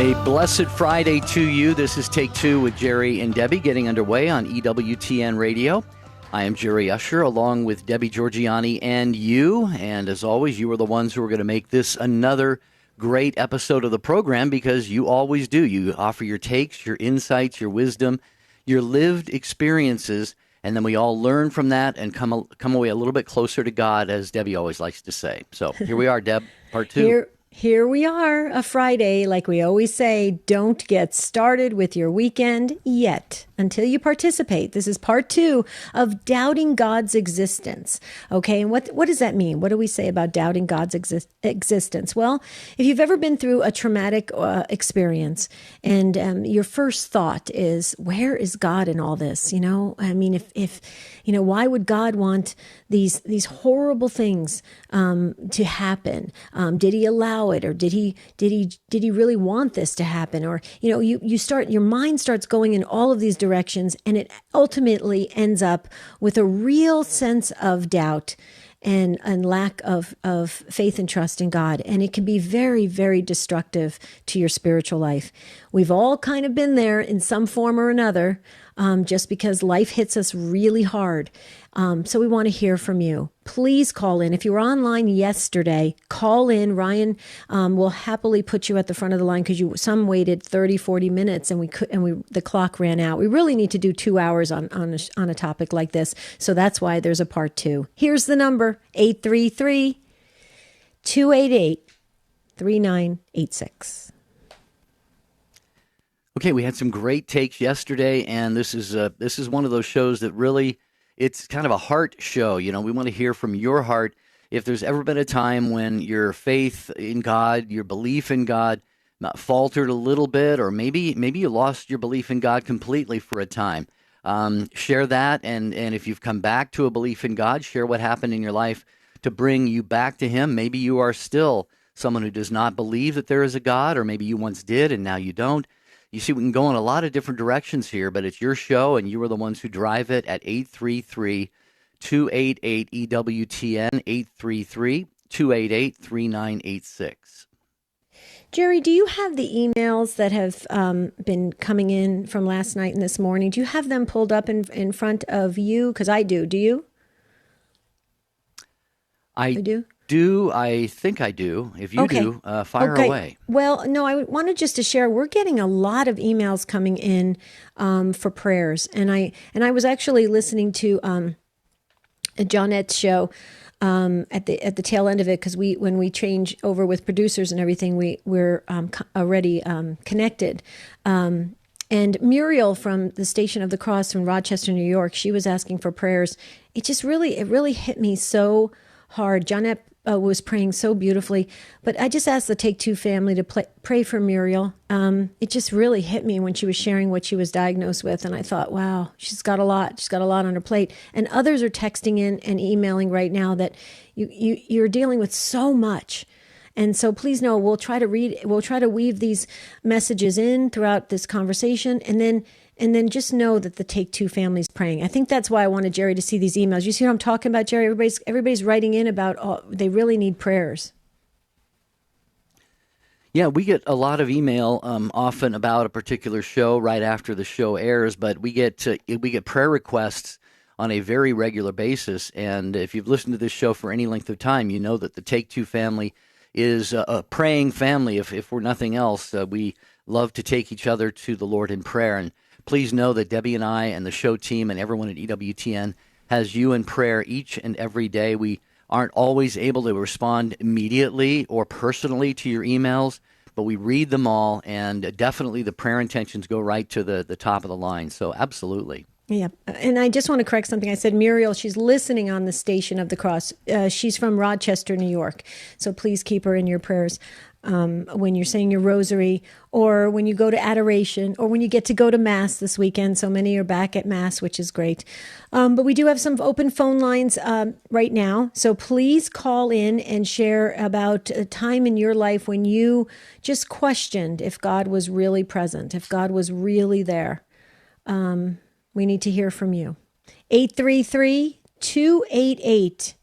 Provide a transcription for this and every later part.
A blessed Friday to you. This is Take Two with Jerry and Debbie getting underway on EWTN Radio. I am Jerry Usher along with Debbie Georgiani and you. And as always, you are the ones who are going to make this another great episode of the program because you always do. You offer your takes, your insights, your wisdom, your lived experiences, and then we all learn from that and come away a little bit closer to God, as Debbie always likes to say. So here we are, Deb, part two. Here we are, a Friday, like we always say, don't get started with your weekend yet until you participate. This is part two of doubting God's existence. Okay, and what does that mean? What do we say about doubting God's existence? Well, if you've ever been through a traumatic experience and your first thought is, where is God in all this? You know, I mean, if you know, why would God want these horrible things to happen? Did he allow it, or did he really want this to happen? Or, you know, your mind starts going in all of these directions, and it ultimately ends up with a real sense of doubt and lack of faith and trust in God. And it can be very, very destructive to your spiritual life. We've all kind of been there in some form or another, just because life hits us really hard. So we want to hear from you. Please call in. If you were online yesterday, call in. Ryan will happily put you at the front of the line because some waited 30, 40 minutes and the clock ran out. We really need to do 2 hours on a topic like this. So that's why there's a part two. Here's the number, 833-288-3986. Okay, we had some great takes yesterday, and this is one of those shows that really, it's kind of a heart show. You know, we want to hear from your heart. If there's ever been a time when your faith in God, your belief in God faltered a little bit, or maybe you lost your belief in God completely for a time, share that. And if you've come back to a belief in God, share what happened in your life to bring you back to Him. Maybe you are still someone who does not believe that there is a God, or maybe you once did and now you don't. You see, we can go in a lot of different directions here, but it's your show, and you are the ones who drive it at 833-288-EWTN, 833-288-3986. Jerry, do you have the emails that have been coming in from last night and this morning? Do you have them pulled up in front of you? Because I do. Do you? I do. I think I do. If you do, fire away. Well, no, I wanted just to share, we're getting a lot of emails coming in for prayers. And I was actually listening to Johnette's show at the tail end of it, because when we change over with producers and everything, we're already connected. And Muriel from the Station of the Cross from Rochester, New York, she was asking for prayers. It really hit me so hard. Johnette was praying so beautifully, but I just asked the Take Two family to pray for Muriel. It just really hit me when she was sharing what she was diagnosed with, and I thought, wow, she's got a lot on her plate. And others are texting in and emailing right now that you're dealing with so much. And so please know, we'll try to weave these messages in throughout this conversation, and then just know that the Take Two family's praying. I think that's why I wanted Jerry to see these emails. You see what I'm talking about, Jerry? Everybody's writing in about they really need prayers. Yeah, we get a lot of email often about a particular show right after the show airs, but we get prayer requests on a very regular basis. And if you've listened to this show for any length of time, you know that the Take Two family is a praying family. If we're nothing else, we love to take each other to the Lord in prayer. And please know that Debbie and I and the show team and everyone at EWTN has you in prayer each and every day. We aren't always able to respond immediately or personally to your emails, but we read them all, and definitely the prayer intentions go right to the top of the line. So absolutely. Yeah. And I just want to correct something. I said Muriel, she's listening on the Station of the Cross. She's from Rochester, New York. So please keep her in your prayers when you're saying your rosary, or when you go to adoration, or when you get to go to Mass this weekend. So many are back at Mass, which is great. But we do have some open phone lines right now. So please call in and share about a time in your life when you just questioned if God was really present, if God was really there. We need to hear from you. 833-288-3986.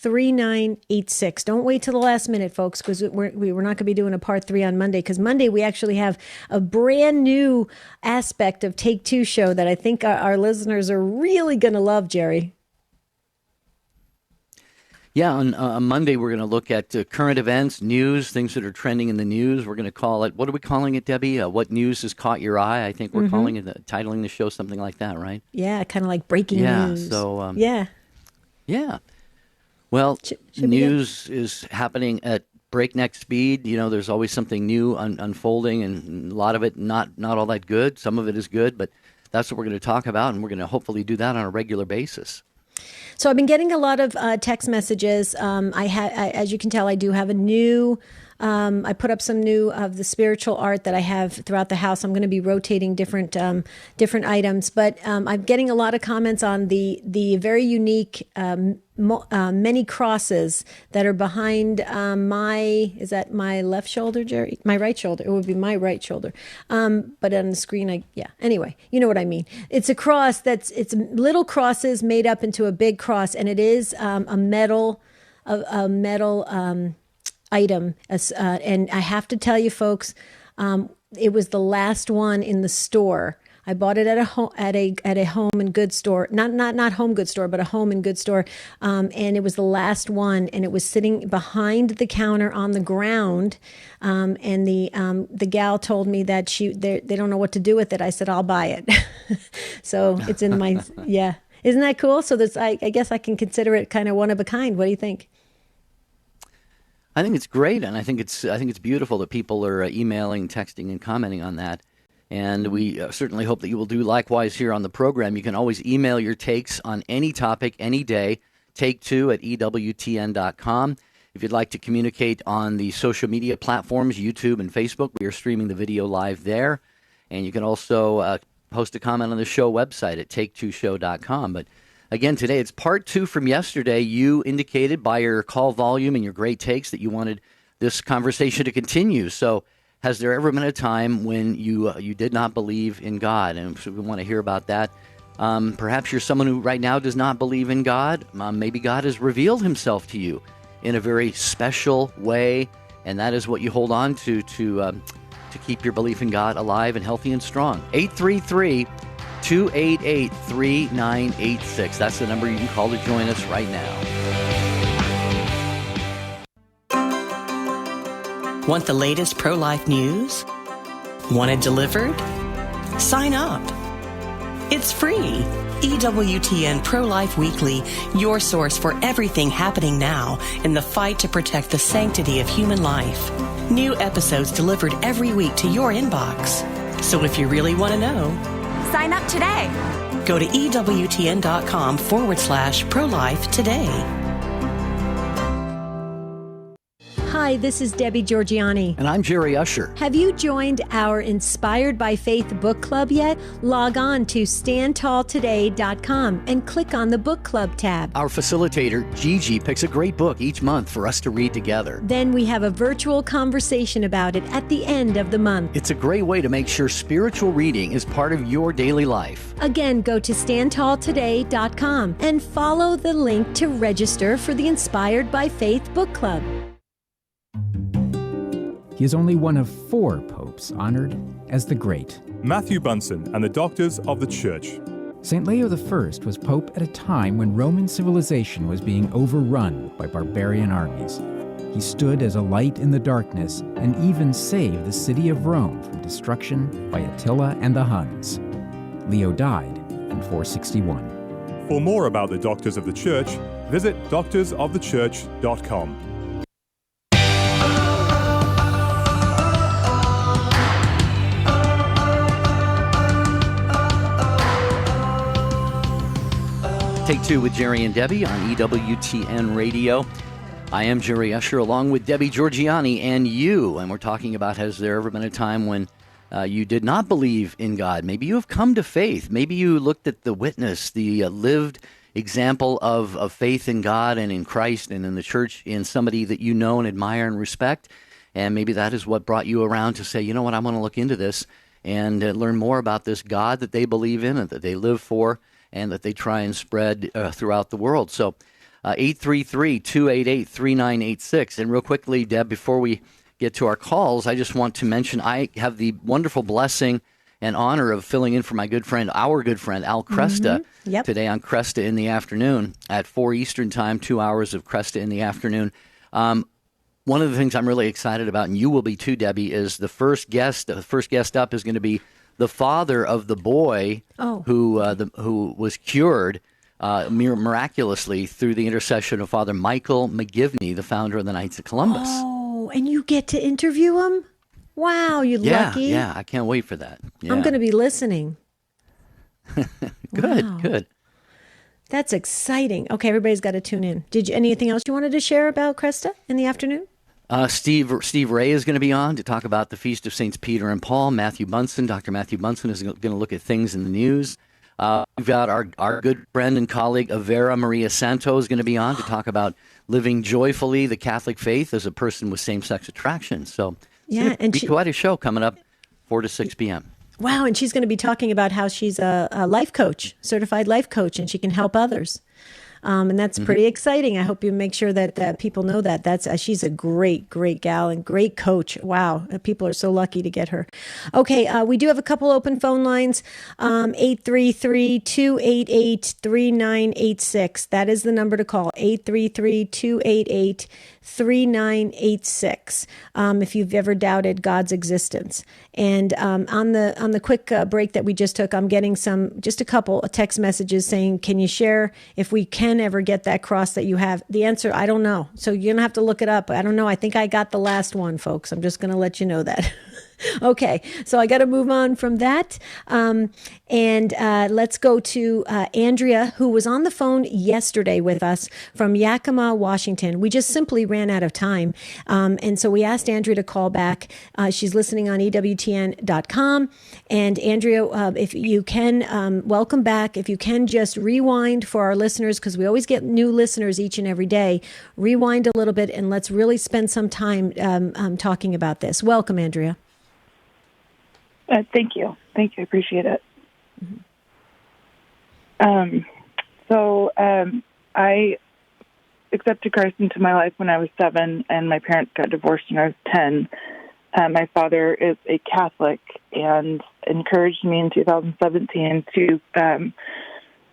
3986. Don't wait till the last minute, folks, because we're not going to be doing a part 3 on Monday, because Monday we actually have a brand new aspect of Take Two show that I think our listeners are really going to love, Jerry. Yeah, on Monday, we're going to look at current events, news, things that are trending in the news. We're going to call it, what are we calling it, Debbie? What news has caught your eye? I think we're calling it, titling the show something like that, right? Yeah, kind of like breaking news. So, yeah. Well, should news is happening at breakneck speed. You know, there's always something new unfolding, and a lot of it not all that good. Some of it is good, but that's what we're going to talk about, and we're going to hopefully do that on a regular basis. So I've been getting a lot of text messages. As you can tell, I do have a new. I put up some new of the spiritual art that I have throughout the house. I'm going to be rotating different items, but I'm getting a lot of comments on the very unique many crosses that are behind is that my left shoulder, Jerry? My right shoulder. It would be my right shoulder. But on the screen, Anyway, you know what I mean. It's a cross it's little crosses made up into a big cross, and it is a metal item. And I have to tell you, folks, it was the last one in the store. I bought it at a home and goods store, not home goods store, but a home and goods store, and it was the last one, and it was sitting behind the counter on the ground, and the gal told me that they don't know what to do with it. I said, I'll buy it. So it's in my Isn't that cool? So I guess I can consider it kind of one of a kind. What do you think? I think it's great, and I think it's beautiful that people are emailing, texting, and commenting on that. And we certainly hope that you will do likewise here on the program. You can always email your takes on any topic, any day, take2@EWTN.com. If you'd like to communicate on the social media platforms, YouTube and Facebook, we are streaming the video live there. And you can also post a comment on the show website at take2show.com. But again, today it's part 2 from yesterday. You indicated by your call volume and your great takes that you wanted this conversation to continue. So has there ever been a time when you did not believe in God? And so we want to hear about that. Perhaps you're someone who right now does not believe in God. Maybe God has revealed himself to you in a very special way, and that is what you hold on to keep your belief in God alive and healthy and strong. 833-288-3986. That's the number you can call to join us right now. Want the latest pro-life news? Want it delivered? Sign up. It's free. EWTN Pro-Life Weekly, your source for everything happening now in the fight to protect the sanctity of human life. New episodes delivered every week to your inbox. So if you really want to know, sign up today. Go to EWTN.com/pro-life today. Hi, this is Debbie Georgianni. And I'm Jerry Usher. Have you joined our Inspired by Faith book club yet? Log on to standtalltoday.com and click on the book club tab. Our facilitator, Gigi, picks a great book each month for us to read together. Then we have a virtual conversation about it at the end of the month. It's a great way to make sure spiritual reading is part of your daily life. Again, go to standtalltoday.com and follow the link to register for the Inspired by Faith book club. He is only one of 4 popes honored as the Great. Matthew Bunsen and the Doctors of the Church. St. Leo I was pope at a time when Roman civilization was being overrun by barbarian armies. He stood as a light in the darkness and even saved the city of Rome from destruction by Attila and the Huns. Leo died in 461. For more about the Doctors of the Church, visit doctorsofthechurch.com. Take Two with Jerry and Debbie on EWTN Radio. I am Jerry Usher along with Debbie Georgianni and you. And we're talking about, has there ever been a time when you did not believe in God? Maybe you have come to faith. Maybe you looked at the witness, the lived example of faith in God and in Christ and in the church in somebody that you know and admire and respect. And maybe that is what brought you around to say, you know what, I want to look into this and learn more about this God that they believe in and that they live for, and that they try and spread throughout the world. So 833-288-3986. And real quickly, Deb, before we get to our calls, I just want to mention I have the wonderful blessing and honor of filling in for my good friend, our good friend, Al Cresta, today on Cresta in the afternoon at 4 Eastern Time, 2 hours of Cresta in the afternoon. One of the things I'm really excited about, and you will be too, Debbie, is the first guest up is going to be the father of the boy who was cured miraculously through the intercession of Father Michael McGivney, the founder of the Knights of Columbus. Oh, and you get to interview him? Wow, you're lucky. Yeah, I can't wait for that. Yeah. I'm going to be listening. Good. That's exciting. Okay, everybody's got to tune in. Anything else you wanted to share about Cresta in the afternoon? Steve Ray is going to be on to talk about the Feast of Saints Peter and Paul. Dr. Matthew Bunson is going to look at things in the news. We've got our good friend and colleague, Avera Maria Santo, is going to be on to talk about living joyfully the Catholic faith as a person with same-sex attraction. So it's going to be quite a show coming up 4 to 6 p.m. Wow, and she's going to be talking about how she's a life coach, certified life coach, and she can help others. And that's pretty exciting. I hope you make sure that people know that. She's a great gal and great coach. Wow. People are so lucky to get her. Okay. We do have a couple open phone lines. 833-288-3986. That is the number to call. 833-288-3986. If you've ever doubted God's existence. And on the quick break that we just took, I'm getting just a couple of text messages saying, can you share if we can ever get that cross that you have? The answer, I don't know. So you're going to have to look it up. I don't know. I think I got the last one, folks. I'm just going to let you know that. Okay, so I got to move on from that. And let's go to Andrea, who was on the phone yesterday with us from Yakima, Washington. We just simply ran out of time. And so we asked Andrea to call back. She's listening on EWTN.com. And Andrea, if you can, welcome back. If you can just rewind for our listeners, because we always get new listeners each and every day. Rewind a little bit and let's really spend some time talking about this. Welcome, Andrea. Thank you. I appreciate it. I accepted Christ into my life when I was 7, and my parents got divorced when I was 10. My father is a Catholic and encouraged me in 2017 to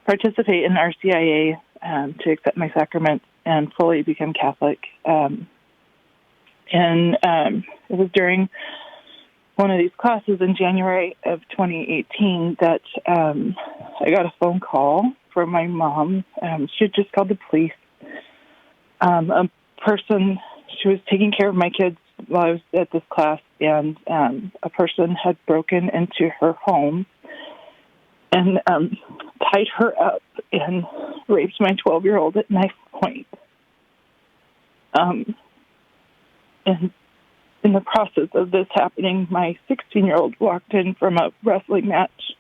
participate in RCIA, to accept my sacraments and fully become Catholic. It was during one of these classes in January of 2018 that I got a phone call from my mom. She had just called the police. A person, she was taking care of my kids while I was at this class, and a person had broken into her home and tied her up and raped my 12-year-old at knife point. And in the process of this happening, my 16-year-old walked in from a wrestling match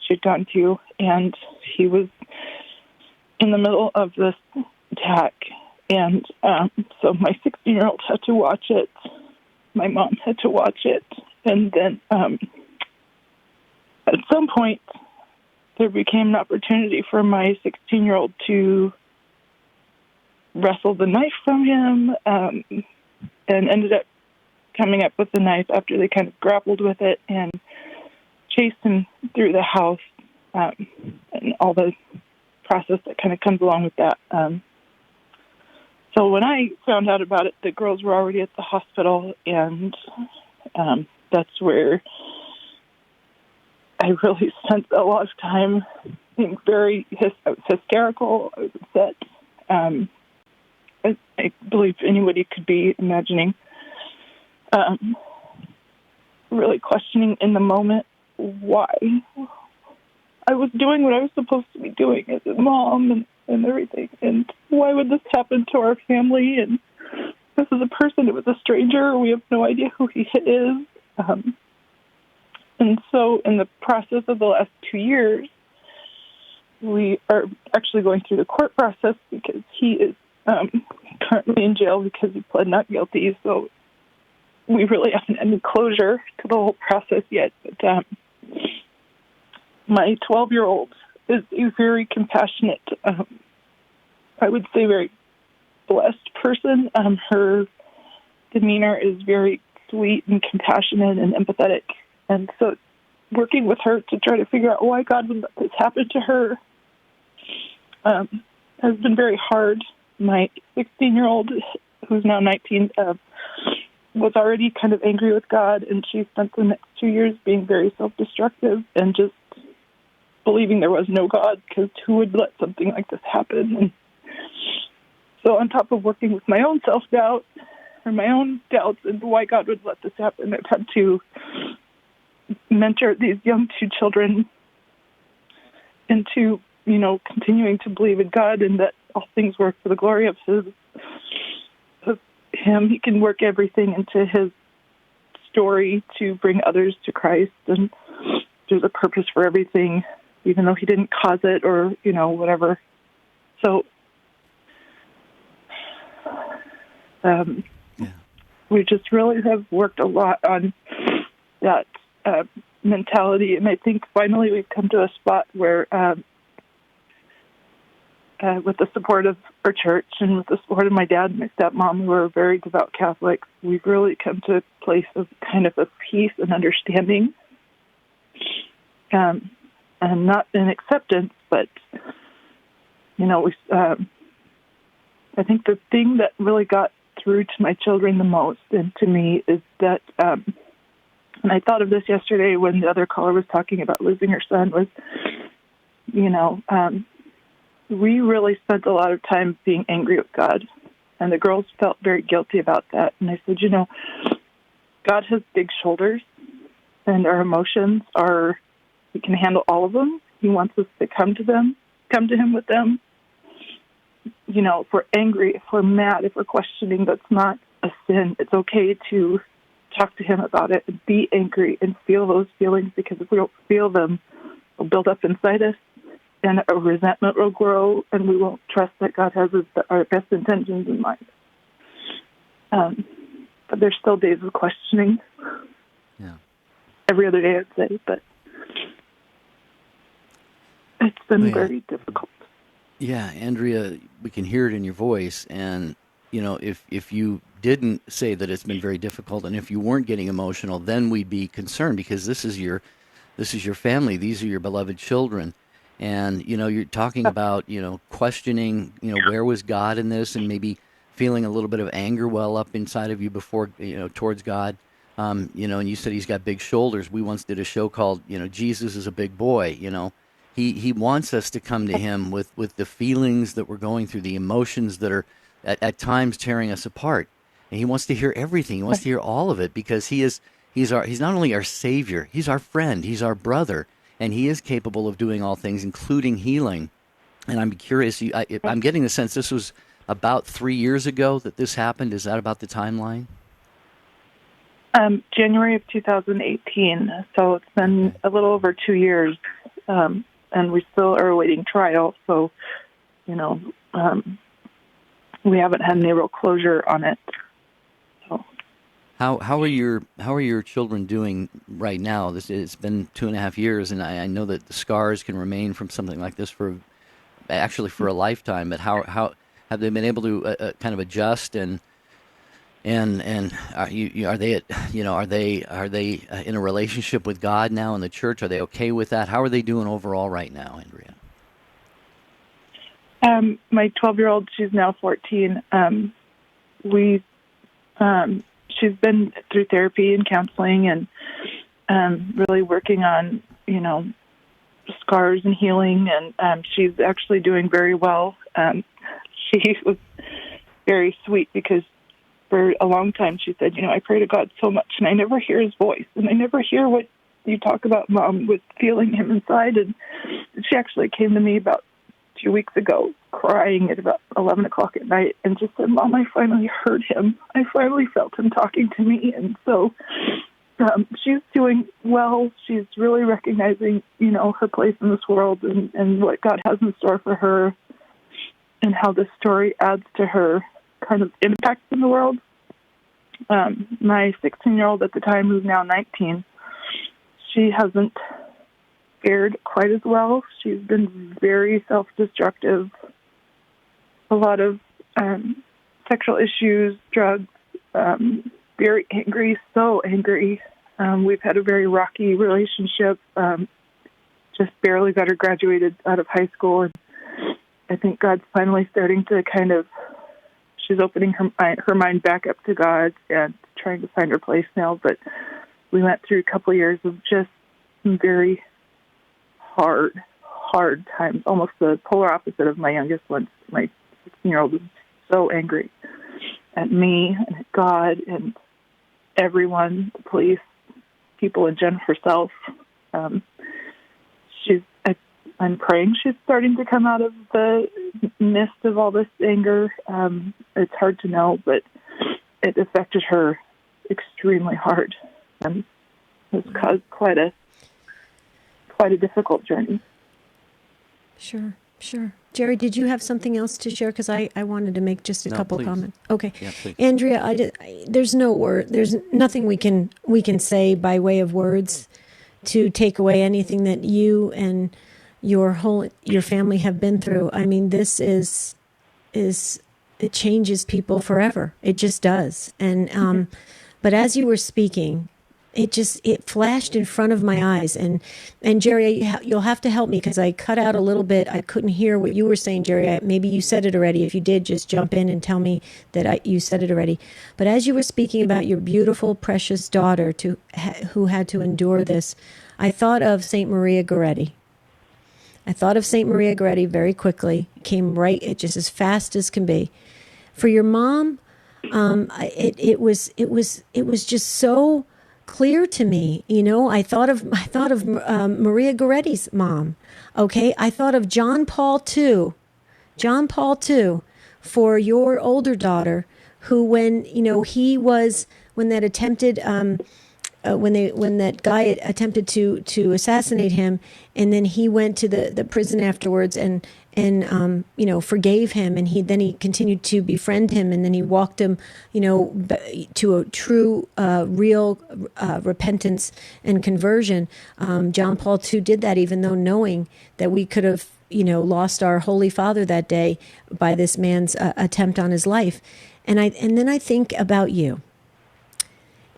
she'd gone to, and he was in the middle of this attack. And so my 16-year-old had to watch it. My mom had to watch it. And then at some point, there became an opportunity for my 16-year-old to wrestle the knife from him, and ended up coming up with the knife after they kind of grappled with it and chased him through the house, and all the process that kind of comes along with that. So when I found out about it, the girls were already at the hospital, and that's where I really spent a lot of time being very hysterical. I was upset. I believe anybody could be imagining. Really questioning in the moment why I was doing what I was supposed to be doing as a mom and everything, and why would this happen to our family? And this is a person, it was a stranger, we have no idea who he is. And so in the process of the last 2 years, we are actually going through the court process because he is currently in jail because he pled not guilty. So we really haven't had any closure to the whole process yet. But my 12-year-old is a very compassionate, I would say very blessed person. Her demeanor is very sweet and compassionate and empathetic. And so working with her to try to figure out why God would let this happen to her has been very hard. My 16-year-old, who's now 19, was already kind of angry with God, and she spent the next 2 years being very self-destructive and just believing there was no God, because who would let something like this happen? And so on top of working with my own self-doubt or my own doubts and why God would let this happen, I've had to mentor these young two children into, continuing to believe in God and that all things work for the glory of Him. He can work everything into His story to bring others to Christ, and there's a purpose for everything, even though He didn't cause it or, whatever. So we just really have worked a lot on that mentality, and I think finally we've come to a spot where with the support of our church and with the support of my dad and my stepmom, who are very devout Catholics, we've really come to a place of kind of a peace and understanding, and not an acceptance, but, I think the thing that really got through to my children the most and to me is that, and I thought of this yesterday when the other caller was talking about losing her son, was, we really spent a lot of time being angry with God, and the girls felt very guilty about that. And I said, God has big shoulders, and our emotions He can handle all of them. He wants us to come to Him with them. If we're angry, if we're mad, if we're questioning, that's not a sin. It's okay to talk to Him about it and be angry and feel those feelings, because if we don't feel them, they'll build up inside us, and a resentment will grow, and we won't trust that God has our best intentions in mind. But there's still days of questioning. Yeah. Every other day, I'd say, but it's been very difficult. Yeah, Andrea, we can hear it in your voice, and if you didn't say that it's been very difficult, and if you weren't getting emotional, then we'd be concerned, because this is your family, these are your beloved children, and you're talking about questioning, where was God in this, and maybe feeling a little bit of anger well up inside of you before towards God, and you said He's got big shoulders. We once did a show called Jesus is a Big Boy. He wants us to come to Him with the feelings that we're going through, the emotions that are at times tearing us apart. And He wants to hear everything. He wants to hear all of it, because He's not only our Savior, He's our friend, He's our brother, and He is capable of doing all things, including healing. And I'm curious, I'm getting the sense this was about 3 years ago that this happened. Is that about the timeline? January of 2018. So it's been a little over 2 years. And we still are awaiting trial, so, we haven't had any real closure on it. So. How are your children doing right now? It's been 2.5 years, and I know that the scars can remain from something like this for a lifetime. But how have they been able to kind of adjust and are they in a relationship with God now in the church? Are they okay with that? How are they doing overall right now, Andrea? My 12-year-old, she's now 14. She's been through therapy and counseling and really working on scars and healing, and she's actually doing very well. She was very sweet, because for a long time she said, I pray to God so much, and I never hear His voice, and I never hear what you talk about, Mom, with feeling Him inside. And she actually came to me about 2 weeks ago, crying at about 11 o'clock at night, and just said, Mom, I finally heard Him. I finally felt Him talking to me. And so she's doing well. She's really recognizing, her place in this world and what God has in store for her, and how this story adds to her kind of impact in the world. My 16-year-old at the time, who's now 19, she hasn't fared quite as well. She's been very self-destructive. A lot of sexual issues, drugs, very angry, so angry. We've had a very rocky relationship. Just barely got her graduated out of high school, and I think God's finally starting to she's opening her mind back up to God and trying to find her place now. But we went through a couple of years of just some very hard times, almost the polar opposite of my youngest one. My 16-year-old was so angry at me and at God and everyone, the police, people, and Jen herself. I'm praying she's starting to come out of the mist of all this anger. It's hard to know, but it affected her extremely hard, and it's caused quite a difficult journey. Sure. Jerry, did you have something else to share? Because I wanted to make just a couple please. Comments. Okay. Yeah, please. Andrea, there's no word. There's nothing we can say by way of words to take away anything that you and your family have been through. I mean, this is it changes people forever. It just does. And but as you were speaking, it flashed in front of my eyes. And Jerry, you'll have to help me because I cut out a little bit. I couldn't hear what you were saying, Jerry. Maybe you said it already. If you did, just jump in and tell me that you said it already. But as you were speaking about your beautiful, precious daughter who had to endure this, I thought of St. Maria Goretti. I thought of St. Maria Goretti very quickly. Came right, just as fast as can be. For your mom, it was just so clear to me. You know, I thought of Maria Goretti's mom. Okay, I thought of John Paul II for your older daughter, who when that guy attempted to assassinate him, and then he went to the prison afterwards and forgave him, and he continued to befriend him, and then he walked him to a true real repentance and conversion. John Paul II did that, even though knowing that we could have lost our Holy Father that day by this man's attempt on his life. And then I think about you.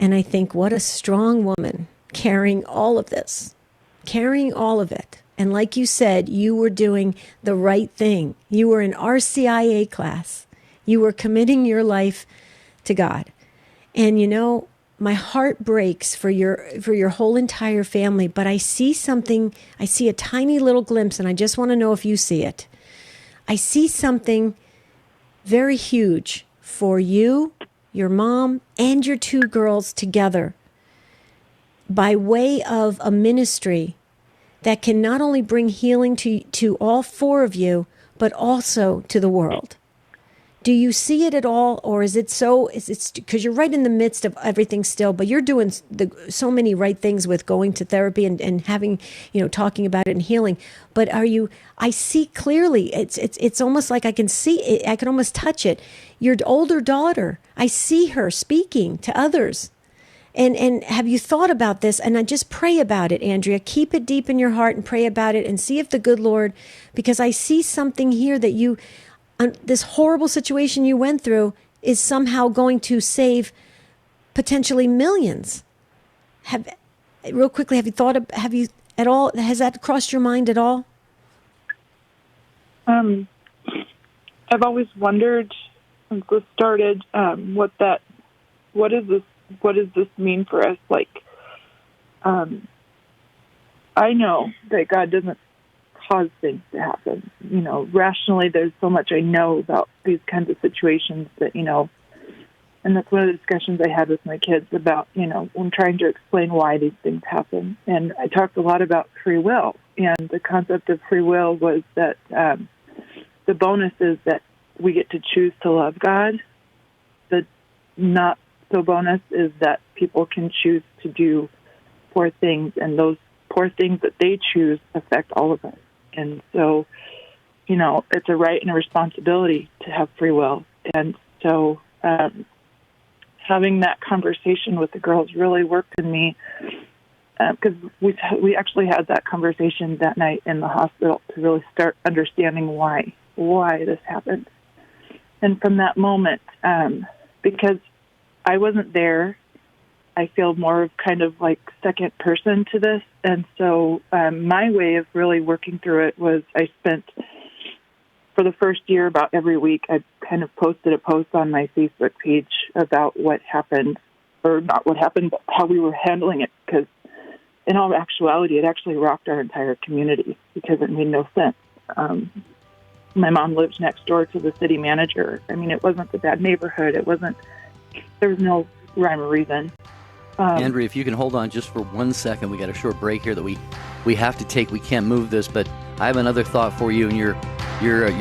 And I think, what a strong woman carrying all of this, carrying all of it. And like you said, you were doing the right thing. You were in RCIA class. You were committing your life to God. And my heart breaks for your whole entire family, but I see something, I see a tiny little glimpse, and I just want to know if you see it. I see something very huge for you, your mom, and your two girls together by way of a ministry that can not only bring healing to all four of you, but also to the world. Do you see it at all, or is it because you're right in the midst of everything still, but you're doing so many right things with going to therapy and having, talking about it and healing. But I see clearly, it's almost like I can see it, I can almost touch it. Your older daughter, I see her speaking to others. And have you thought about this? And I just pray about it, Andrea. Keep it deep in your heart and pray about it and see if the good Lord, because I see something here that this horrible situation you went through is somehow going to save potentially millions. Real quickly, have you at all, has that crossed your mind at all? I've always wondered since this started, what does this mean for us? Like, I know that God doesn't cause things to happen. Rationally, there's so much I know about these kinds of situations that, and that's one of the discussions I had with my kids about, when trying to explain why these things happen. And I talked a lot about free will, and the concept of free will was that the bonus is that we get to choose to love God. The not so bonus is that people can choose to do poor things, and those poor things that they choose affect all of us. And so, it's a right and a responsibility to have free will. And so having that conversation with the girls really worked in me, because we actually had that conversation that night in the hospital to really start understanding why this happened. And from that moment, because I wasn't there, I feel more of kind of like second person to this. And so my way of really working through it was I spent, for the first year, about every week, I kind of posted a post on my Facebook page about what happened, or not what happened, but how we were handling it, because in all actuality, it actually rocked our entire community because it made no sense. My mom lived next door to the city manager. I mean, it wasn't a bad neighborhood. There was no rhyme or reason. Andrea, if you can hold on just for 1 second, we got a short break here that we have to take. We can't move this, but I have another thought for you, and you're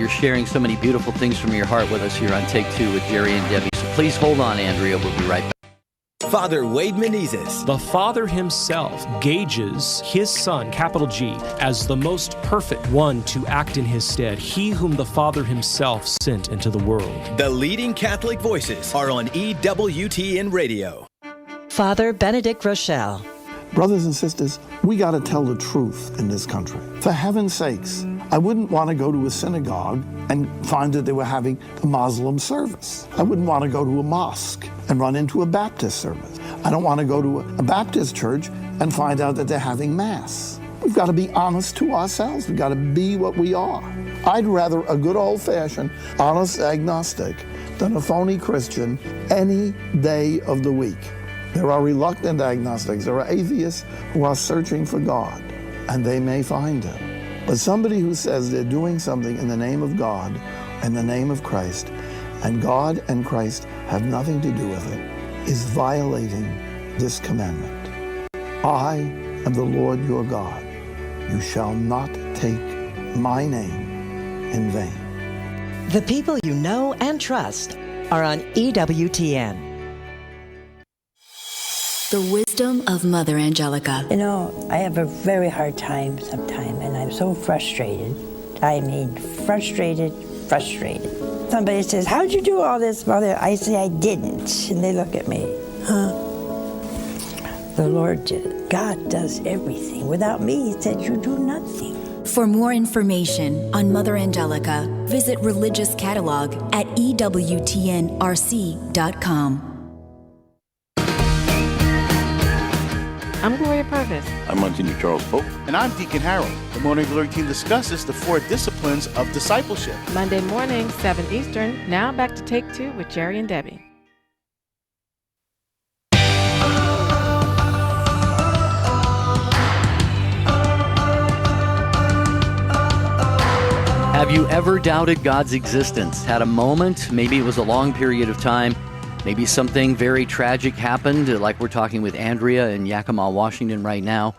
sharing so many beautiful things from your heart with us here on Take Two with Jerry and Debbie. So please hold on, Andrea. We'll be right back. Father Wade Menezes. The Father himself gauges his Son, capital G, as the most perfect one to act in his stead, he whom the Father himself sent into the world. The leading Catholic voices are on EWTN Radio. Father Benedict Rochelle. Brothers and sisters, we got to tell the truth in this country. For heaven's sakes, I wouldn't want to go to a synagogue and find that they were having a Muslim service. I wouldn't want to go to a mosque and run into a Baptist service. I don't want to go to a Baptist church and find out that they're having Mass. We've got to be honest to ourselves. We've got to be what we are. I'd rather a good old-fashioned, honest agnostic than a phony Christian any day of the week. There are reluctant agnostics. There are atheists who are searching for God, and they may find him. But somebody who says they're doing something in the name of God, in the name of Christ, and God and Christ have nothing to do with it, is violating this commandment. I am the Lord your God. You shall not take my name in vain. The people you know and trust are on EWTN. The wisdom of Mother Angelica. You know, I have a very hard time sometimes, and I'm so frustrated. I mean, frustrated. Somebody says, how'd you do all this, Mother? I say, I didn't. And they look at me, The Lord did. God does everything. Without me, he said, you do nothing. For more information on Mother Angelica, visit Religious Catalog at EWTNRC.com. I'm Gloria Purvis. I'm Monsignor Charles Pope. And I'm Deacon Harold. The Morning Glory team discusses the 4 disciplines of discipleship. Monday morning, 7 Eastern. Now back to Take Two with Jerry and Debbie. Have you ever doubted God's existence? Had a moment, maybe it was a long period of time, maybe something very tragic happened, like we're talking with Andrea in Yakima, Washington right now,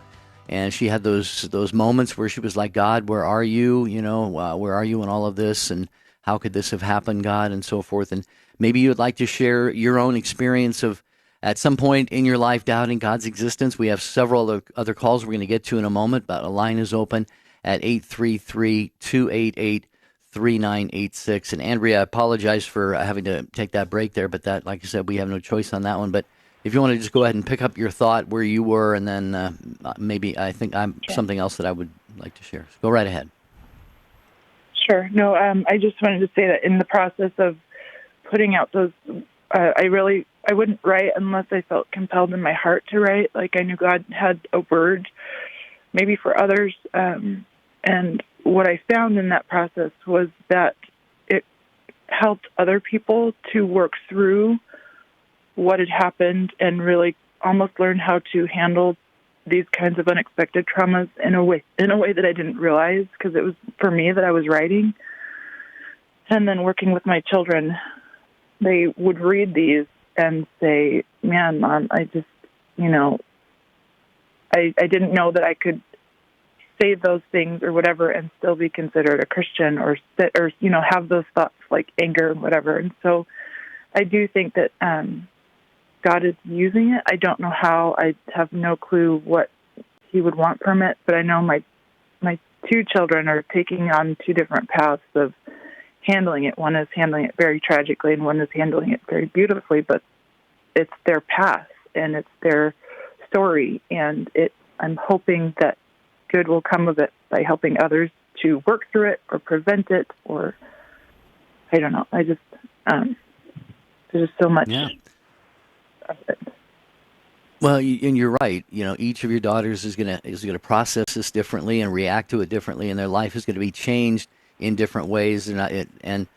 and she had those moments where she was like, God, where are you? Where are you in all of this? And how could this have happened, God? And so forth. And maybe you would like to share your own experience of, at some point in your life, doubting God's existence. We have several other calls we're going to get to in a moment, but a line is open at 833-288-3986. And Andrea, I apologize for having to take that break there, but that, like I said, we have no choice on that one. But if you want to just go ahead and pick up your thought where you were, and then maybe I think I'm something else that I would like to share. So go right ahead. Sure. No, I just wanted to say that in the process of putting out those, I wouldn't write unless I felt compelled in my heart to write. Like I knew God had a word maybe for others. And what I found in that process was that it helped other people to work through what had happened and really almost learn how to handle these kinds of unexpected traumas in a way that I didn't realize, because it was for me that I was writing. And then working with my children, they would read these and say, man, Mom, I just, I didn't know that I could say those things or whatever and still be considered a Christian or have those thoughts like anger and whatever. And so I do think that God is using it. I don't know how. I have no clue what he would want from it, but I know my 2 children are taking on 2 different paths of handling it. One is handling it very tragically and one is handling it very beautifully, but it's their path and it's their story, and I'm hoping that good will come of it by helping others to work through it or prevent it, or I don't know. There's so much. Yeah. Of it. Well, and you're right. Each of your daughters is gonna process this differently and react to it differently, and their life is going to be changed in different ways. I'd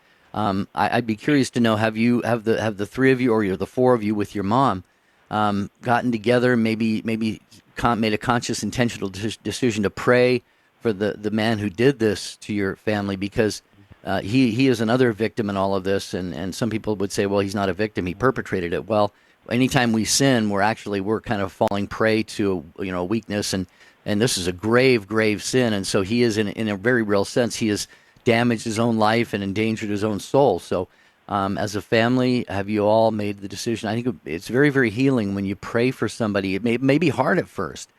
be curious to know: have the three of you, or the four of you with your mom, gotten together? Maybe made a conscious, intentional decision to pray for the man who did this to your family, because he is another victim in all of this. And some people would say, well, he's not a victim; he perpetrated it. Well, anytime we sin, we're kind of falling prey to a weakness, and this is a grave sin. And so he is in a very real sense, he has damaged his own life and endangered his own soul. So as a family, have you all made the decision? I think it's very, very healing when you pray for somebody. It may be hard at first,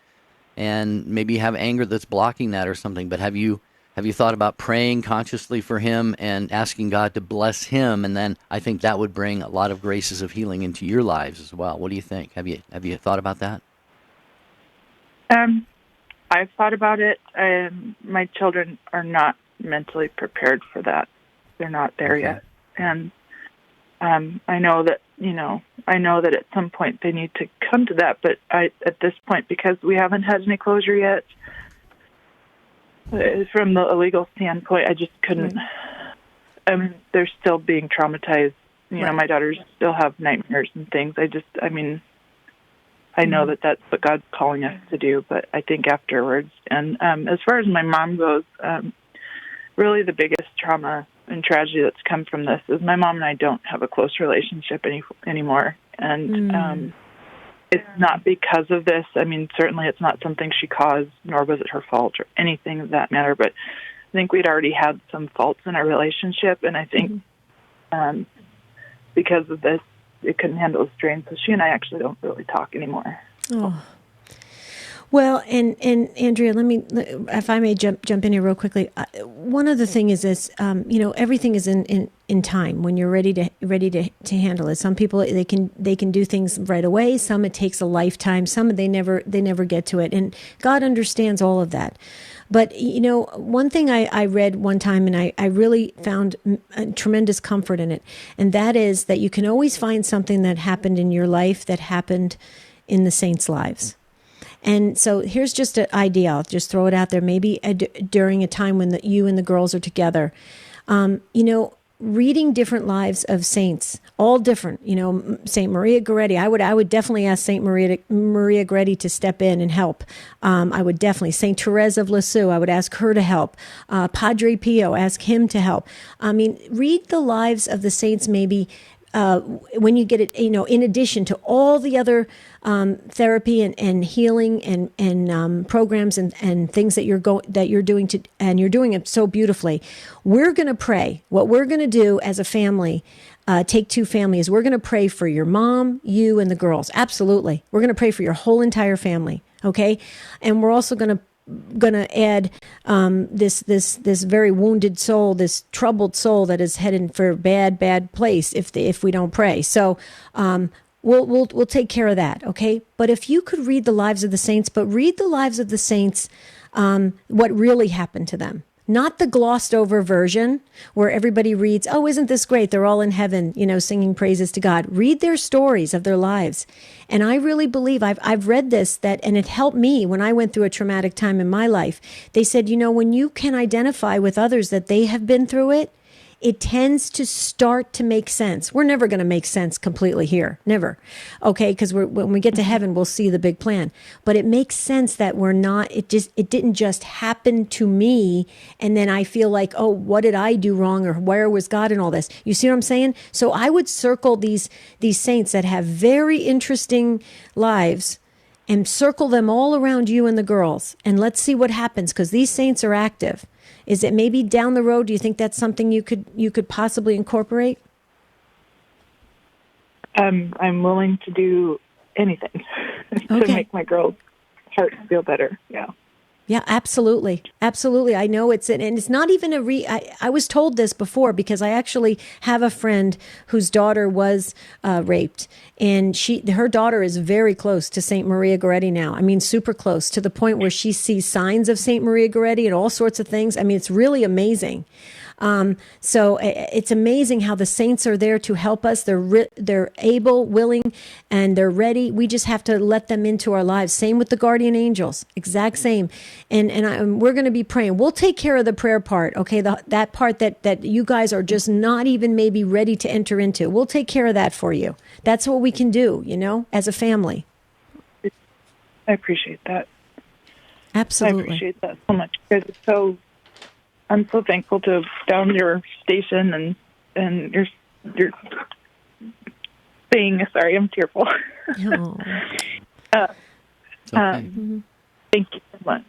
and maybe you have anger that's blocking that or something, but have you thought about praying consciously for him and asking God to bless him? And then I think that would bring a lot of graces of healing into your lives as well. What do you think? Have you thought about that? I've thought about it. My children are not mentally prepared for that. They're not there yet. And I know that at some point they need to come to that, but at this point, because we haven't had any closure yet, from the legal standpoint, I just couldn't. I mean, they're still being traumatized. My daughters still have nightmares and things. I know that that's what God's calling us to do, but I think afterwards. And as far as my mom goes, really the biggest trauma and tragedy that's come from this is my mom and I don't have a close relationship anymore. And it's not because of this. I mean, certainly it's not something she caused, nor was it her fault or anything of that matter. But I think we'd already had some faults in our relationship, and I think because of this, it couldn't handle the strain. So she and I actually don't really talk anymore. Oh. Well, and Andrea, let me, if I may jump in here real quickly. One other thing is this, everything is in time when you're ready to handle it. Some people they can do things right away. Some it takes a lifetime. Some they never get to it, and God understands all of that. But one thing I read one time, and I really found tremendous comfort in it, and that is that you can always find something that happened in your life that happened in the saints' lives. And so here's just an idea. I'll just throw it out there. Maybe during a time when you and the girls are together, reading different lives of saints, all different. Saint Maria Goretti. I would definitely ask Saint Maria Goretti to step in and help. I would definitely Saint Therese of Lisieux. I would ask her to help. Padre Pio, ask him to help. I mean, read the lives of the saints. Maybe. When you get it, in addition to all the other therapy and healing and programs and things that you're doing and you're doing it so beautifully, we're going to pray. What we're going to do as a family, Take Two family, is we're going to pray for your mom, you, and the girls. Absolutely, we're going to pray for your whole entire family. Okay, and we're also going to add this very wounded soul, this troubled soul that is headed for a bad place if we don't pray. So we'll take care of that, okay? But if you could read the lives of the saints, but read the lives of the saints, what really happened to them. Not the glossed over version where everybody reads, oh, isn't this great? They're all in heaven, singing praises to God. Read their stories of their lives. And I really believe I've read this, and it helped me when I went through a traumatic time in my life. They said, when you can identify with others that they have been through it, it tends to start to make sense. We're never going to make sense completely here. Never. Okay? Because when we get to heaven, we'll see the big plan. But it makes sense that it didn't just happen to me. And then I feel like, oh, what did I do wrong? Or where was God in all this? You see what I'm saying? So I would circle these saints that have very interesting lives and circle them all around you and the girls. And let's see what happens, because these saints are active. Is it maybe down the road? Do you think that's something you could possibly incorporate? I'm willing to do anything to make my girls' hearts feel better. Yeah. Yeah, absolutely. Absolutely. I know and it's not even I was told this before because I actually have a friend whose daughter was raped, and her daughter is very close to Saint Maria Goretti now. I mean, super close, to the point where she sees signs of Saint Maria Goretti and all sorts of things. I mean, it's really amazing. So it's amazing how the saints are there to help us. They're able, willing, and they're ready. We just have to let them into our lives. Same with the guardian angels, exact same. And we're going to be praying. We'll take care of the prayer part, okay? That part that you guys are just not even maybe ready to enter into. We'll take care of that for you. That's what we can do, as a family. I appreciate that. Absolutely. I appreciate that so much. Because I'm so thankful to have found your station and your thing. Sorry, I'm tearful. Oh. Thank you so much.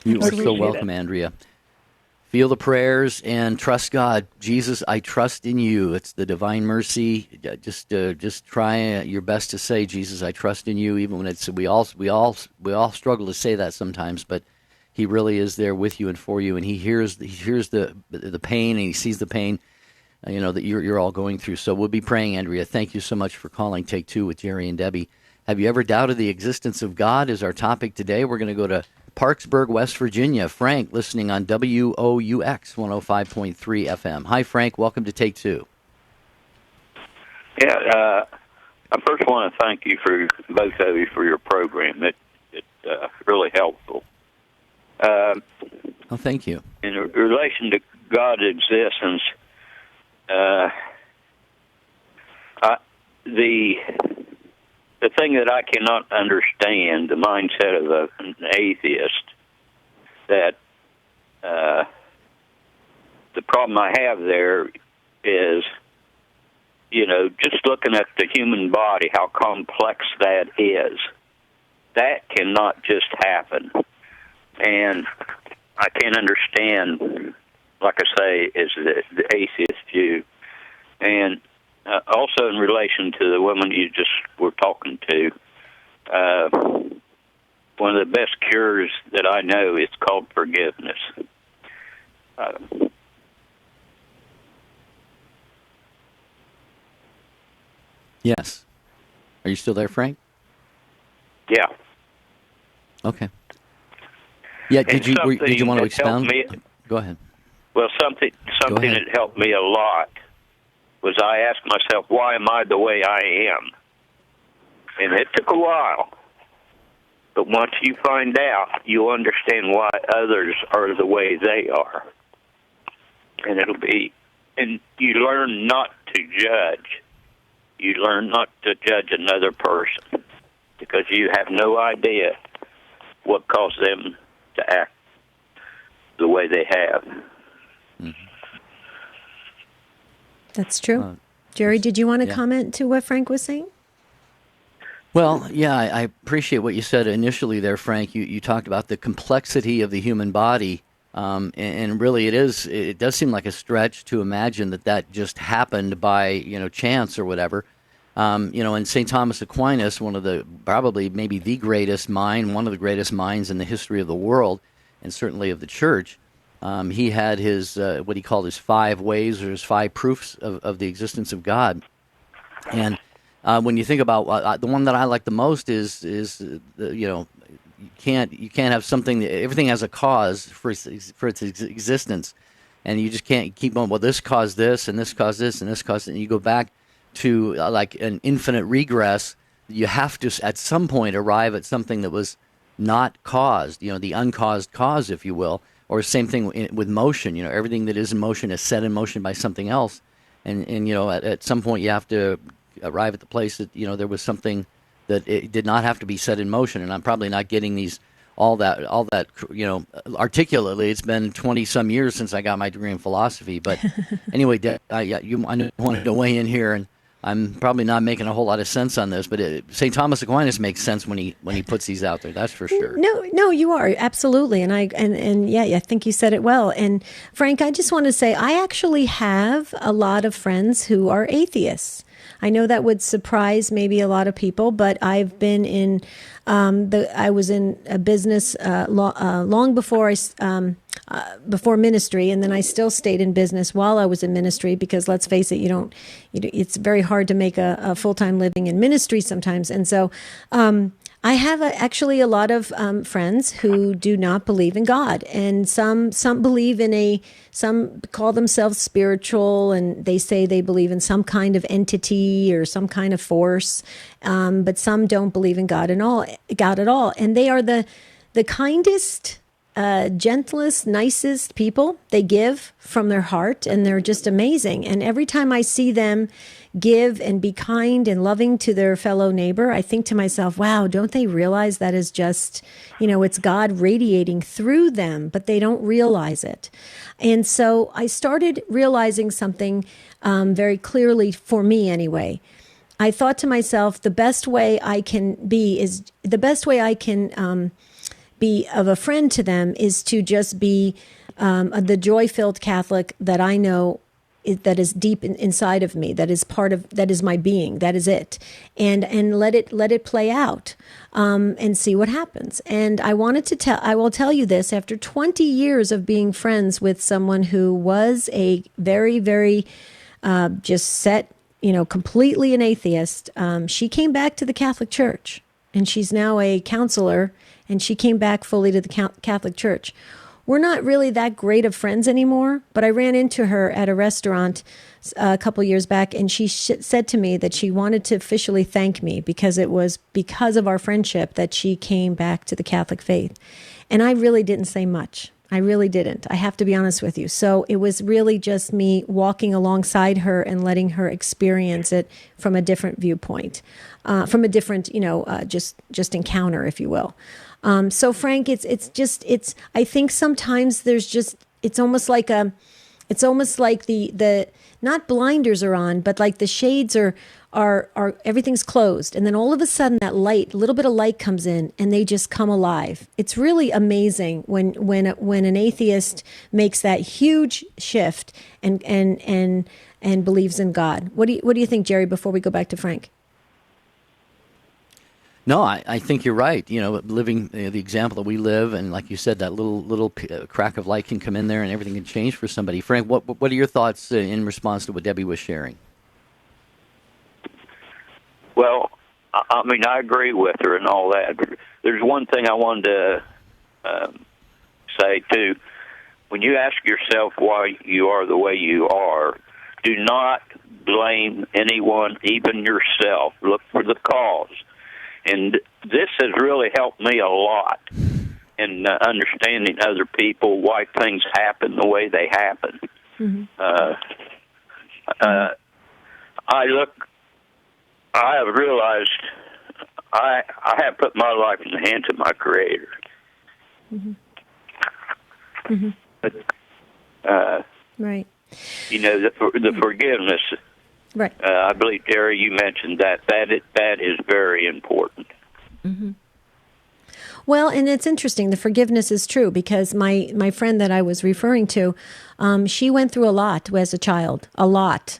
You are so welcome, Andrea. Feel the prayers and trust God. Jesus, I trust in you. It's the divine mercy. Just try your best to say, Jesus, I trust in you. Even when we all struggle to say that sometimes, but He really is there with you and for you, and He hears the pain, and He sees the pain, that you're all going through. So we'll be praying, Andrea. Thank you so much for calling Take Two with Jerry and Debbie. Have you ever doubted the existence of God? Is our topic today. We're going to go to Parksburg, West Virginia. Frank, listening on WOUX 105.3 FM. Hi, Frank. Welcome to Take Two. Yeah, I first want to thank you both of you for your program. It's really helpful. Thank you. In relation to God's existence, the thing that I cannot understand, the mindset of an atheist, that the problem I have there is, just looking at the human body, how complex that is. That cannot just happen. And I can't understand, like I say, is the atheist view. And also in relation to the woman you just were talking to, one of the best cures that I know is called forgiveness. Yes. Are you still there, Frank? Yeah. Okay. Yeah. Did you want to expound? Go ahead. Well, something that helped me a lot was I asked myself, why am I the way I am? And it took a while. But once you find out, you'll understand why others are the way they are. And you learn not to judge. You learn not to judge another person because you have no idea what caused them to act the way they have. Mm-hmm. That's true. Jerry, did you want to comment to what Frank was saying? Well, yeah, I appreciate what you said initially there, Frank. You talked about the complexity of the human body, and really it does seem like a stretch to imagine that just happened by, chance or whatever. And St. Thomas Aquinas, one of the, probably maybe the greatest mind, one of the greatest minds in the history of the world, and certainly of the church, he had his, what he called his 5 ways or his 5 proofs of the existence of God. And when you think about the one that I like the most is you can't have something. Everything has a cause for its existence, and you just can't keep on. Well, this caused this, and this caused this, and this caused it. And you go back to like an infinite regress. You have to at some point arrive at something that was not caused. The uncaused cause, if you will. Or same thing with motion. Everything that is in motion is set in motion by something else, and at some point you have to arrive at the place that there was something that it did not have to be set in motion. And I'm probably not getting all that articulately. It's been 20 some years since I got my degree in philosophy. But anyway, I wanted to weigh in here, and I'm probably not making a whole lot of sense on this, but St. Thomas Aquinas makes sense when he puts these out there. That's for sure. No, you are absolutely, and I think you said it well. And Frank, I just want to say I actually have a lot of friends who are atheists. I know that would surprise maybe a lot of people, but I've been in I was in a business long before before ministry, and then I still stayed in business while I was in ministry because let's face it, it's very hard to make a full-time living in ministry sometimes. And so I have actually a lot of friends who do not believe in God, and some believe in some call themselves spiritual, and they say they believe in some kind of entity or some kind of force, but some don't believe in God at all, and they are the kindest, gentlest, nicest people. They give from their heart, and they're just amazing. And every time I see them give and be kind and loving to their fellow neighbor, I think to myself, wow, don't they realize that is just, it's God radiating through them, but they don't realize it. And so I started realizing something very clearly, for me anyway. I thought to myself, the best way I can be of a friend to them is to just be the joy-filled Catholic that I know that is deep inside of me, that is my being, that is it, and let it play out, and see what happens. And I will tell you this: after 20 years of being friends with someone who was a very, very just set, completely an atheist, she came back to the Catholic Church, and she's now a counselor, and she came back fully to the Catholic Church. We're not really that great of friends anymore, but I ran into her at a restaurant a couple years back, and she said to me that she wanted to officially thank me because it was because of our friendship that she came back to the Catholic faith. And I really didn't say much. I really didn't. I have to be honest with you. So it was really just me walking alongside her and letting her experience it from a different viewpoint, from a different, just encounter, if you will. So Frank, I think sometimes it's almost like the not blinders are on, but like the shades are everything's closed. And then all of a sudden that light, a little bit of light comes in and they just come alive. It's really amazing when an atheist makes that huge shift and believes in God. What do you think, Jerry, before we go back to Frank? No, I think you're right. Living the example that we live, and like you said, that little crack of light can come in there, and everything can change for somebody. Frank, what are your thoughts in response to what Debbie was sharing? Well, I agree with her and all that. There's one thing I wanted to say too. When you ask yourself why you are the way you are, do not blame anyone, even yourself. Look for the cause. And this has really helped me a lot in understanding other people, why things happen the way they happen. Mm-hmm. I have realized I have put my life in the hands of my Creator. Mm-hmm. Mm-hmm. But, right. The forgiveness. Right. I believe, Terry, you mentioned that is very important. Mm-hmm. Well, and it's interesting. The forgiveness is true because my friend that I was referring to, she went through a lot as a child, a lot.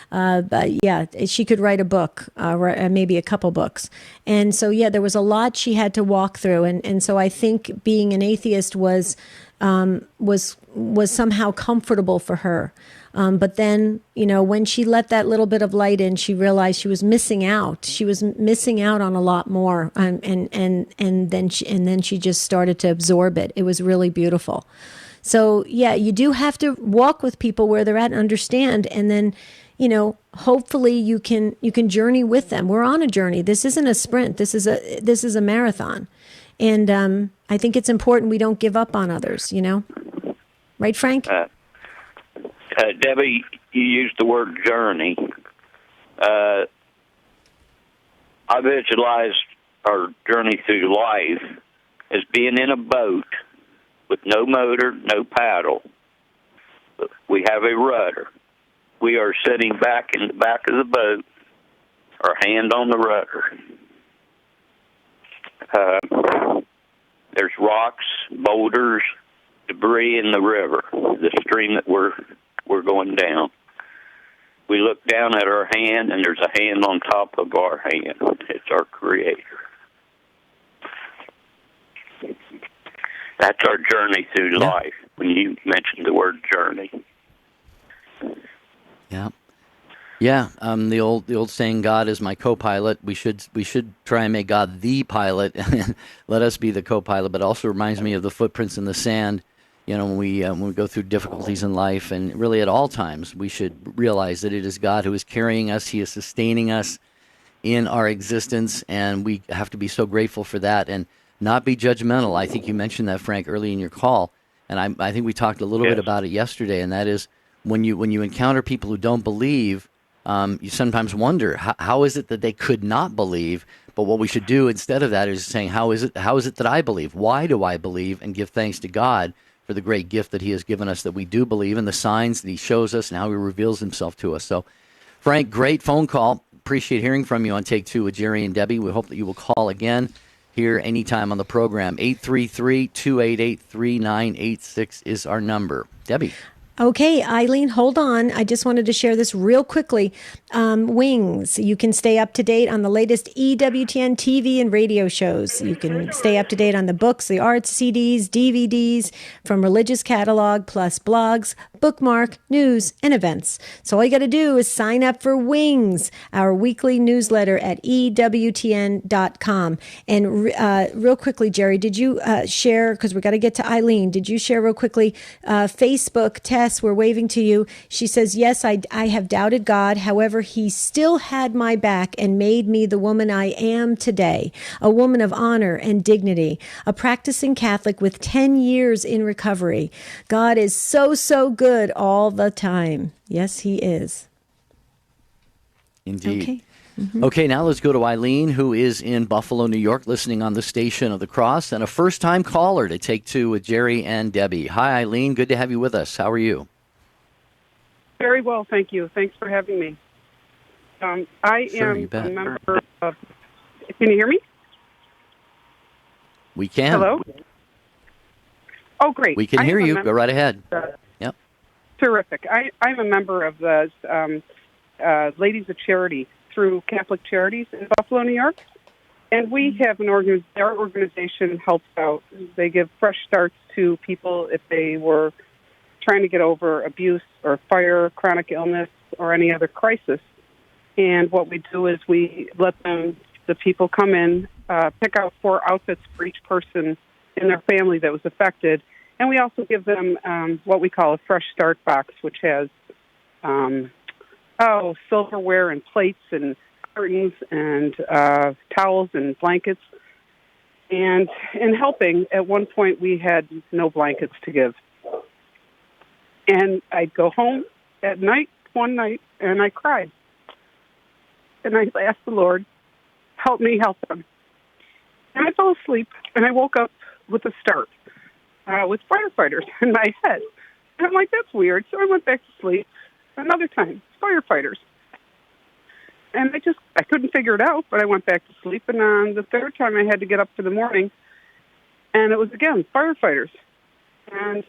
But yeah, she could write a book, maybe a couple books. And so, yeah, there was a lot she had to walk through. And so I think being an atheist was somehow comfortable for her. But then, when she let that little bit of light in, she realized she was missing out. She was missing out on a lot more, and then she just started to absorb it. It was really beautiful. So yeah, you do have to walk with people where they're at and understand, and then, hopefully you can journey with them. We're on a journey. This isn't a sprint. This is a marathon, and I think it's important we don't give up on others. Right, Frank? Debbie, you used the word journey. I visualized our journey through life as being in a boat with no motor, no paddle. We have a rudder. We are sitting back in the back of the boat, our hand on the rudder. There's rocks, boulders, debris in the river, the stream that we're going down. We look down at our hand, and there's a hand on top of our hand. It's our Creator. That's our journey through life, when you mentioned the word journey. Yeah. Yeah, the old saying, "God is my co-pilot." We should try and make God the pilot, and let us be the co-pilot. But it also reminds me of the footprints in the sand. You know, when we go through difficulties in life, and really at all times, we should realize that it is God who is carrying us. He is sustaining us in our existence, and we have to be so grateful for that and not be judgmental. I think you mentioned that, Frank, early in your call, and I think we talked a little bit about it yesterday, and that is when you encounter people who don't believe. You sometimes wonder how is it that they could not believe, but what we should do instead of that is saying how is it that I believe? Why do I believe? And give thanks to God for the great gift that He has given us that we do believe, and the signs that He shows us and how He reveals Himself to us. So, Frank, great phone call. Appreciate hearing from you on Take Two with Jerry and Debbie. We hope that you will call again here anytime on the program. 833-288-3986 is our number. Debbie. Okay, Eileen, hold on. I just wanted to share this real quickly. Wings. You can stay up to date on the latest EWTN TV and radio shows. You can stay up to date on the books, the arts, CDs, DVDs from Religious Catalog, plus blogs, bookmark, news, and events. So all you got to do is sign up for Wings, our weekly newsletter at EWTN.com. And real quickly, Jerry, did you share, because we got to get to Eileen, did you share real quickly Facebook Tess, we're waving to you. She says, yes, I have doubted God. However, He still had my back and made me the woman I am today, a woman of honor and dignity, a practicing Catholic with 10 years in recovery. God is so good all the time. Yes, He is. Indeed. Okay. Okay, now let's go to Eileen, who is in Buffalo, New York, listening on the Station of the Cross, and a first-time caller to Take Two with Jerry and Debbie. Hi, Eileen. Good to have you with us. How are you? Very well, thank you. Thanks for having me. I am a member of... Can you hear me? We can. Hello? Oh, great. We can hear you. Go right ahead. Yep. Terrific. I'm a member of the Ladies of Charity through Catholic Charities in Buffalo, New York. And we have our organization helps out. They give fresh starts to people if they were trying to get over abuse or fire, chronic illness, or any other crisis. And what we do is we let the people come in, pick out 4 outfits for each person in their family that was affected. And we also give them what we call a fresh start box, which has silverware and plates and curtains and towels and blankets. And in helping, at one point we had no blankets to give. And I'd go home at night, one night, and I cried. And I asked the Lord, help me help them. And I fell asleep, and I woke up with a start, with firefighters in my head. And I'm like, that's weird. So I went back to sleep. Another time, firefighters. And I couldn't figure it out, but I went back to sleep. And on the third time, I had to get up for the morning, and it was again firefighters. And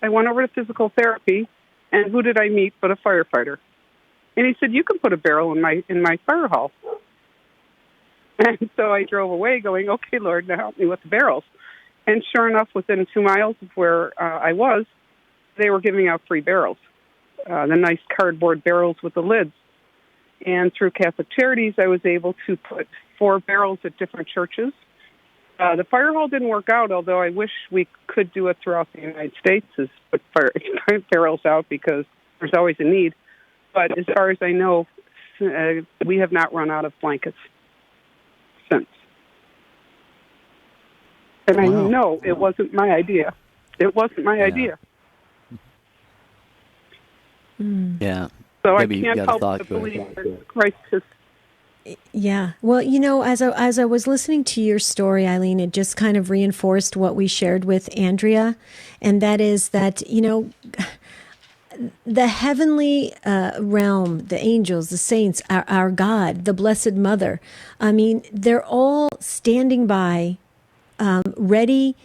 I went over to physical therapy, and who did I meet but a firefighter? And he said, "You can put a barrel in my fire hall." And so I drove away, going, "Okay, Lord, now help me with the barrels." And sure enough, within 2 miles of where I was, they were giving out free barrels, the nice cardboard barrels with the lids. And through Catholic Charities, I was able to put 4 barrels at different churches. The fire hall didn't work out, although I wish we could do it throughout the United States, is put barrels out, because there's always a need. But as far as I know, we have not run out of blankets since. And I know it wasn't my idea. It wasn't my idea. Yeah. So Maybe I can't help but believe that Christ has... Yeah. Well, as I was listening to your story, Eileen, it just kind of reinforced what we shared with Andrea, and that is that, the heavenly realm, the angels, the saints, our God, the Blessed Mother, they're all standing by, ready,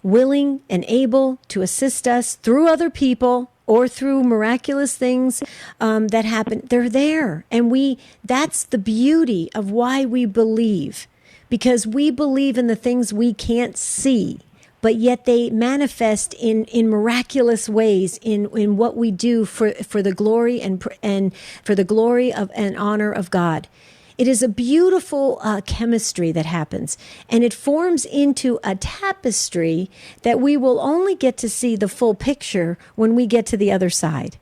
willing, and able to assist us through other people or through miraculous things that happen. They're there. And that's the beauty of why we believe, because we believe in the things we can't see, but yet they manifest in miraculous ways in what we do for the glory and for the glory of and honor of God. It is a beautiful chemistry that happens, and it forms into a tapestry that we will only get to see the full picture when we get to the other side.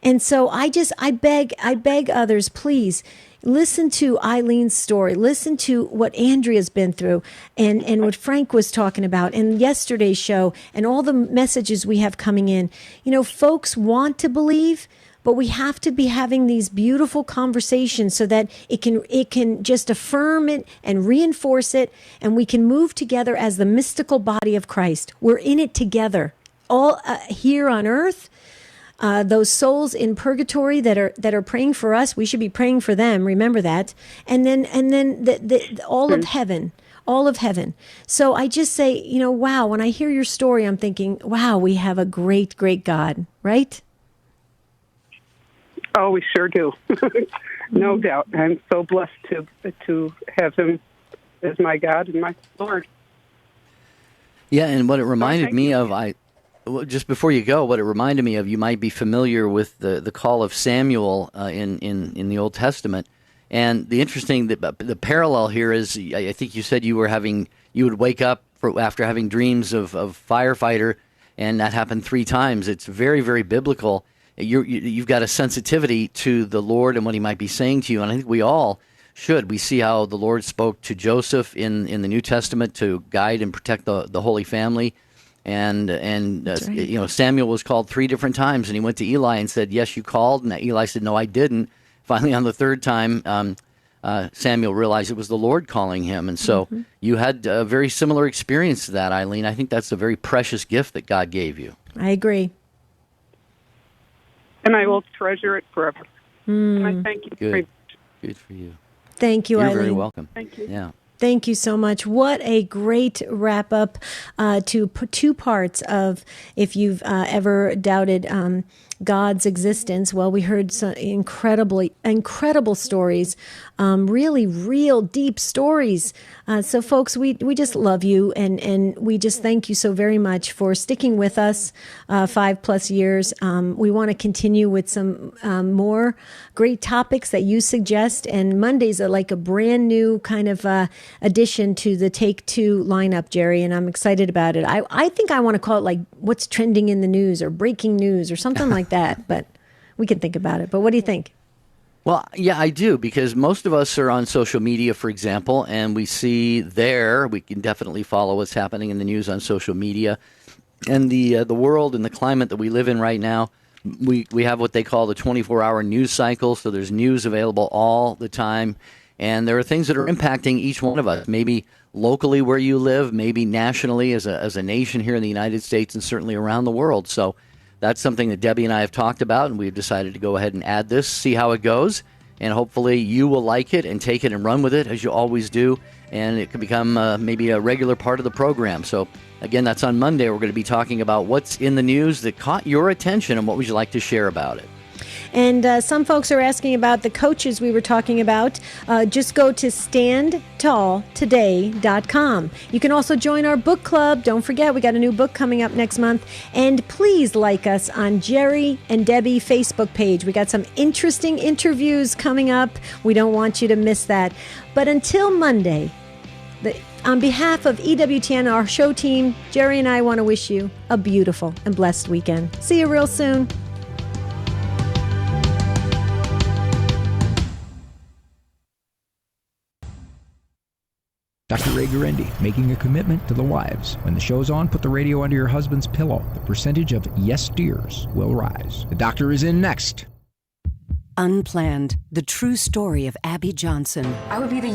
And so I beg others, please, listen to Eileen's story. Listen to what Andrea's been through and what Frank was talking about in yesterday's show and all the messages we have coming in. You know, folks want to believe, but we have to be having these beautiful conversations so that it can just affirm it and reinforce it, and we can move together as the mystical body of Christ. We're in it together, all here on earth. Those souls in purgatory that are praying for us, we should be praying for them. Remember that, and then all of heaven. All of heaven. So I just say, you know, wow. When I hear your story, I'm thinking, wow, we have a great, great God, right? Oh, we sure do. No doubt. I'm so blessed to have him as my God and my Lord. Yeah, and what it reminded me of, just before you go, what it reminded me of, you might be familiar with the call of Samuel in the Old Testament. And the interesting, the parallel here is, I think you said you would wake up after having dreams of firefighter, and that happened 3 times. It's very, very biblical. You've got a sensitivity to the Lord and what he might be saying to you, and I think we all should. We see how the Lord spoke to Joseph in the New Testament to guide and protect the Holy Family, and right. You know, Samuel was called 3 different times, and he went to Eli and said, "Yes, you called," and Eli said, "No, I didn't." Finally, on the 3rd time, Samuel realized it was the Lord calling him, and so you had a very similar experience to that, Eileen. I think that's a very precious gift that God gave you. I agree. And I will treasure it forever. And I thank you very much. Good for you. Thank you, You're Eileen. very welcome. Thank you. Yeah. Thank you so much. What a great wrap up to 2 parts of if you've ever doubted God's existence. Well, we heard some incredible stories, really real deep stories. So folks, we just love you, and we just thank you so very much for sticking with us 5+ years. We want to continue with some more great topics that you suggest, and Mondays are like a brand new kind of addition to the Take 2 lineup, Jerry, and I'm excited about it. I think I want to call it like what's trending in the news or breaking news or something like that, but we can think about it. But what do you think? Well, yeah, I do, because most of us are on social media, for example, and we see there, we can definitely follow what's happening in the news on social media. And the world and the climate that we live in right now, we have what they call the 24-hour news cycle, so there's news available all the time. And there are things that are impacting each one of us, maybe locally where you live, maybe nationally as a nation here in the United States, and certainly around the world. So that's something that Debbie and I have talked about, and we've decided to go ahead and add this, see how it goes, and hopefully you will like it and take it and run with it, as you always do, and it can become maybe a regular part of the program. So, again, that's on Monday. We're going to be talking about what's in the news that caught your attention, and what would you like to share about it. And some folks are asking about the coaches we were talking about. Just go to standtalltoday.com. You can also join our book club. Don't forget, we got a new book coming up next month. And please like us on Jerry and Debbie Facebook page. We got some interesting interviews coming up. We don't want you to miss that. But until Monday, on behalf of EWTN, our show team, Jerry and I want to wish you a beautiful and blessed weekend. See you real soon. Dr. Ray Guarendi, making a commitment to the wives. When the show's on, put the radio under your husband's pillow. The percentage of yes dears will rise. The doctor is in next. Unplanned, the true story of Abby Johnson. I would be the